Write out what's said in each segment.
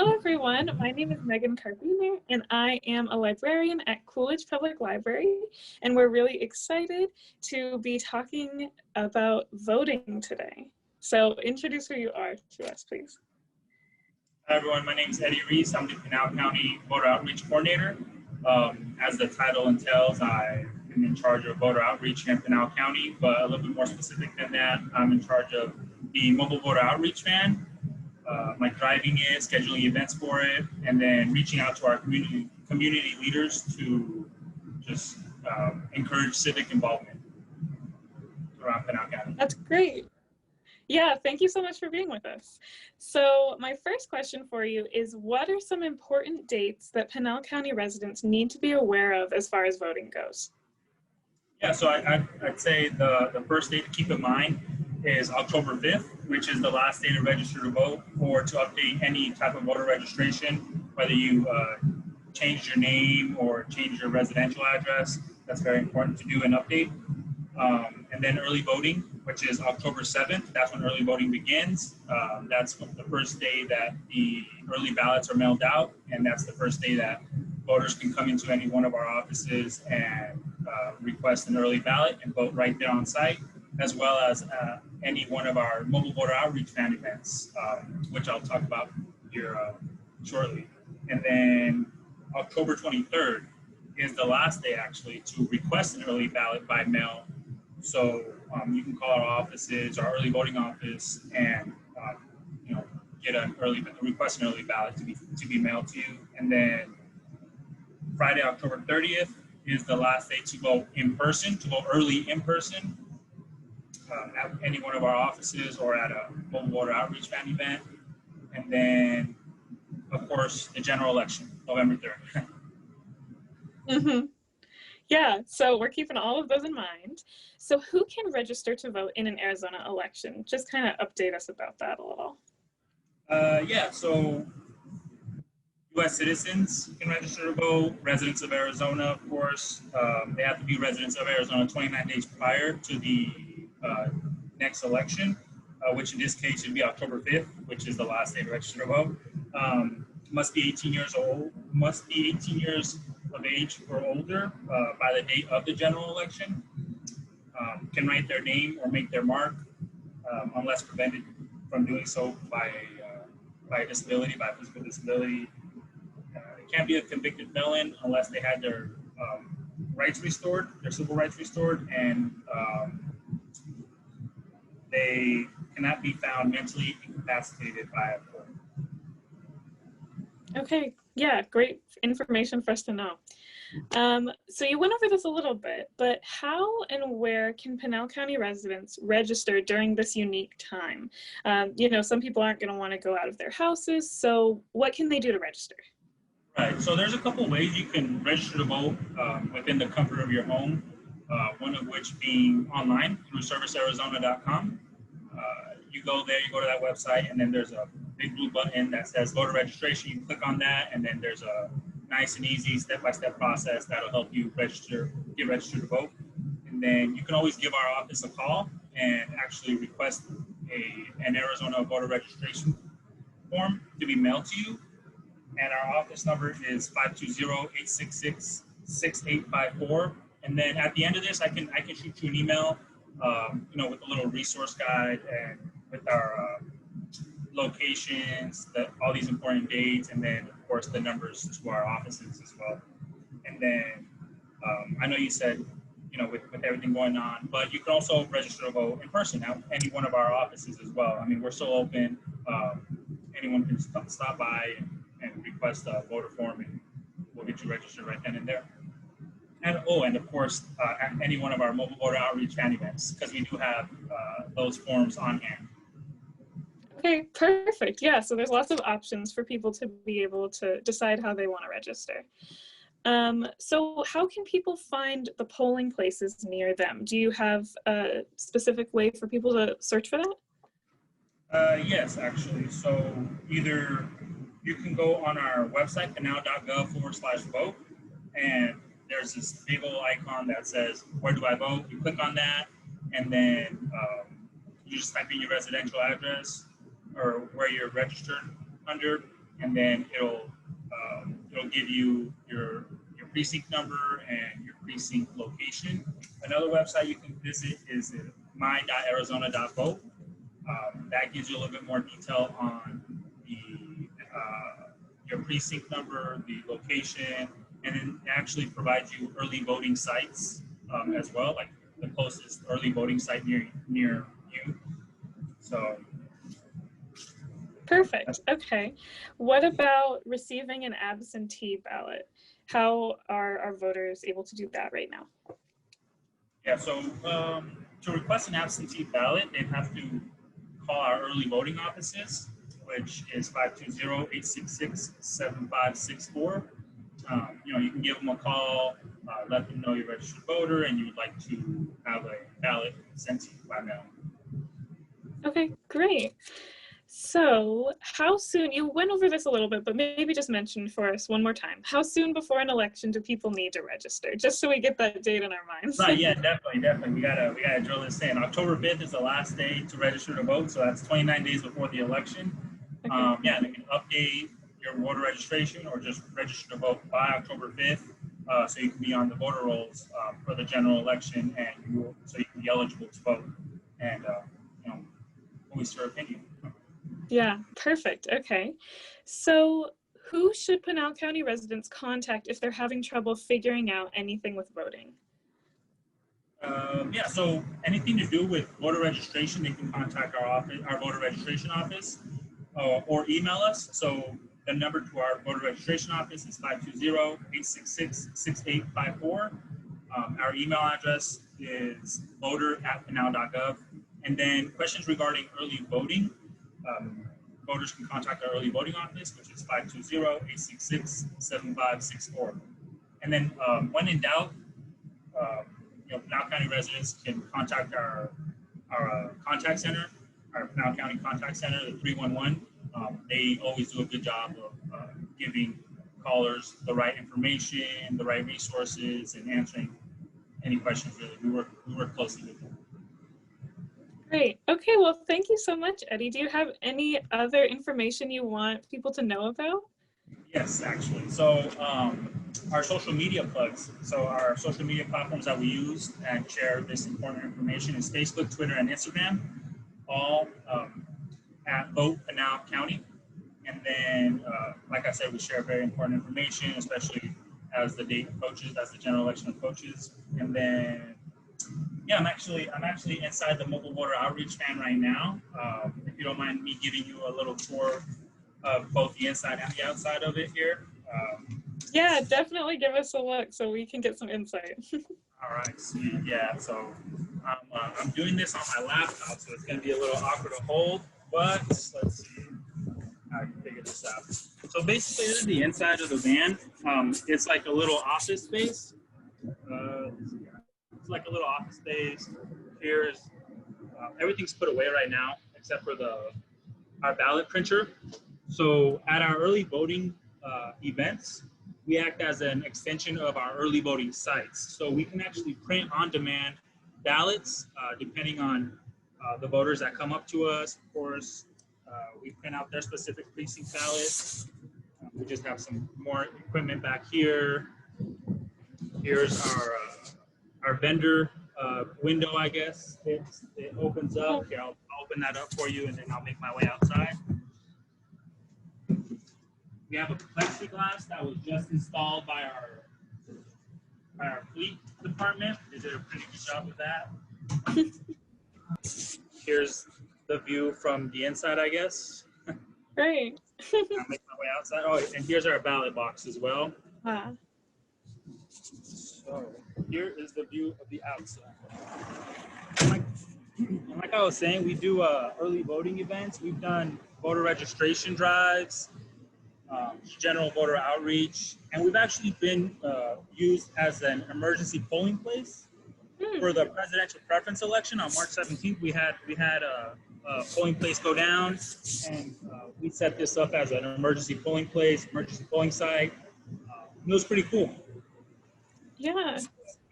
Hello, everyone. My name is Megan Carpenter, and I am a librarian at Coolidge Public Library, and we're really excited to be talking about voting today. So introduce who you are to us, please. Hi, everyone. My name is Edy Ruiz. I'm the Pinal County Voter Outreach Coordinator. As the title entails, I am in charge of voter outreach in Pinal County, but a little bit more specific than that, I'm in charge of the mobile voter outreach van. Like driving it, scheduling events for it, and then reaching out to our community leaders to just encourage civic involvement around Pinal County. That's great. Yeah, thank you so much for being with us. So my first question for you is, what are some important dates that Pinal County residents need to be aware of as far as voting goes? Yeah, so I'd say the first date to keep in mind is October 5th, which is the last day to register to vote or to update any type of voter registration, whether you change your name or change your residential address. That's very important to do an update. And then early voting, which is October 7th. That's when early voting begins. That's the first day that the early ballots are mailed out, and that's the first day that voters can come into any one of our offices and request an early ballot and vote right there on site, as well as any one of our mobile voter outreach van events, which I'll talk about here shortly. And then October 23rd is the last day actually to request an early ballot by mail. So you can call our offices, our early voting office, and get request an early ballot to be mailed to you. And then Friday, October 30th is the last day to vote in person, to vote early in person at any one of our offices or at a mobile voter outreach van event. And then, of course, the general election, November 3rd. Mm-hmm. Yeah, so we're keeping all of those in mind. So who can register to vote in an Arizona election? Just kind of update us about that a little. Yeah, so U.S. citizens can register to vote, residents of Arizona, of course. They have to be residents of Arizona 29 days prior to the next election, which in this case should be October 5th, which is the last day to register to vote. Must be 18 years of age or older by the date of the general election. Can write their name or make their mark unless prevented from doing so by a disability, by a physical disability. It can't be a convicted felon unless they had their rights restored, their civil rights restored, and they cannot be found mentally incapacitated by a court. Okay, yeah, great information for us to know. So you went over this a little bit, but how and where can Pinal County residents register during this unique time? Some people aren't going to want to go out of their houses, so what can they do to register? Right, so there's a couple ways you can register to vote within the comfort of your home, one of which being online through servicearizona.com. You go there, you go to that website, and then there's a big blue button that says voter registration. You click on that, and then there's a nice and easy step-by-step process that'll help you get registered to vote. And then you can always give our office a call and actually request an Arizona voter registration form to be mailed to you. And our office number is 520-866-6854. And then at the end of this, I can shoot you an email, with a little resource guide and with our locations, all these important dates, and then of course the numbers to our offices as well. And then I know you said, with everything going on, but you can also register to vote in person at any one of our offices as well. I mean, we're still open. Anyone can stop by and request a voter form, and we'll get you registered right then and there. And of course, at any one of our mobile voter outreach van events, because we do have those forms on hand. Okay, perfect. Yeah, so there's lots of options for people to be able to decide how they want to register. So how can people find the polling places near them? Do you have a specific way for people to search for that? Yes, actually. So either you can go on our website, pinal.gov/vote, and there's this big old icon that says, where do I vote? You click on that, and then you just type in your residential address or where you're registered under, and then it'll give you your precinct number and your precinct location. Another website you can visit is my.arizona.vote. That gives you a little bit more detail on the your precinct number, the location, and then actually provides you early voting sites as well, like the closest early voting site near you. So. Perfect. Okay. What about receiving an absentee ballot? How are our voters able to do that right now? Yeah, so to request an absentee ballot, they have to call our early voting offices, which is 520-866-7564. You can give them a call, let them know you're a registered voter and you would like to have a ballot sent to you by mail. Okay, great. So how soon, you went over this a little bit, but maybe just mention for us one more time, how soon before an election do people need to register? Just so we get that date in our minds. Right, yeah, definitely. We gotta drill this in. October 5th is the last day to register to vote, so that's 29 days before the election. Okay. Yeah, and you can update your voter registration or just register to vote by October 5th, so you can be on the voter rolls for the general election, and so you can be eligible to vote and voice your opinion. Yeah, perfect. Okay. So who should Pinal County residents contact if they're having trouble figuring out anything with voting? Yeah, so anything to do with voter registration, they can contact our office, our voter registration office, or email us. So the number to our voter registration office is 520-866-6854. Our email address is voter@pinal.gov. And then questions regarding early voting, voters can contact our early voting office, which is 520-866-7564. And then when in doubt, Pinal County residents can contact our contact center, our Pinal County contact center, the 311. They always do a good job of giving callers the right information, the right resources, and answering any questions. Really, we work closely with them. Great. Okay. Well, thank you so much, Edy. Do you have any other information you want people to know about? Yes, actually. So our social media plugs. So our social media platforms that we use and share this important information is Facebook, Twitter, and Instagram, all at Vote Pinal County. And then, like I said, we share very important information, especially as the date approaches, as the general election approaches. And then, yeah, I'm actually inside the mobile voter outreach van right now. If you don't mind me giving you a little tour of both the inside and the outside of it here. Yeah, definitely give us a look so we can get some insight. All right, sweet. Yeah, so I'm doing this on my laptop, so it's going to be a little awkward to hold, but let's see how I can figure this out. So basically, this is the inside of the van. It's like a little office space. It's like a little office space. Here's everything's put away right now except for our ballot printer. So at our early voting events, we act as an extension of our early voting sites. So we can actually print on demand ballots depending on the voters that come up to us. Of course, we print out their specific precinct ballots. We just have some more equipment back here. Here's our vendor window, I guess. It opens up. Here, I'll open that up for you, and then I'll make my way outside. We have a plexiglass that was just installed by our fleet department. They did a pretty good job with that. Here's the view from the inside, I guess. Great. I'll make my way outside. Oh, and here's our ballot box as well. So here is the view of the outside. Like I was saying, we do early voting events. We've done voter registration drives, general voter outreach, and we've actually been used as an emergency polling place for the presidential preference election on March 17th. We had a polling place go down, and we set this up as an emergency polling place, emergency polling site. It was pretty cool. Yeah.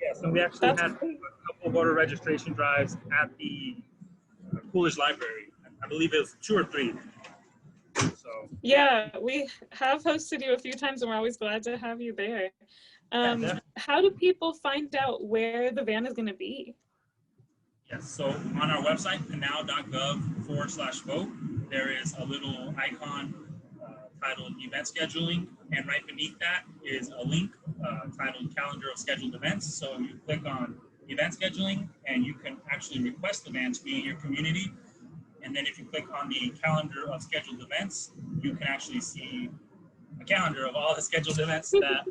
Yeah, so we actually had a couple of voter registration drives at the Coolidge Library. I believe it was 2 or 3. So Yeah, we have hosted you a few times and we're always glad to have you there. How do people find out where the van is going to be? Yes, so on our website, pinal.gov/vote, there is a little icon titled Event Scheduling, and right beneath that is a link titled Calendar of Scheduled Events. So you click on Event Scheduling, and you can actually request the van to be in your community. And then if you click on the Calendar of Scheduled Events, you can actually see a calendar of all the scheduled events that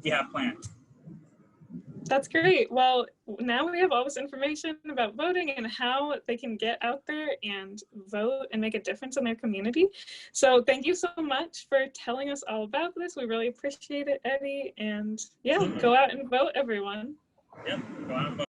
we have planned. That's great. Well, now we have all this information about voting and how they can get out there and vote and make a difference in their community. So thank you so much for telling us all about this. We really appreciate it, Edy. And yeah, go out and vote, everyone. Yep, go out and vote.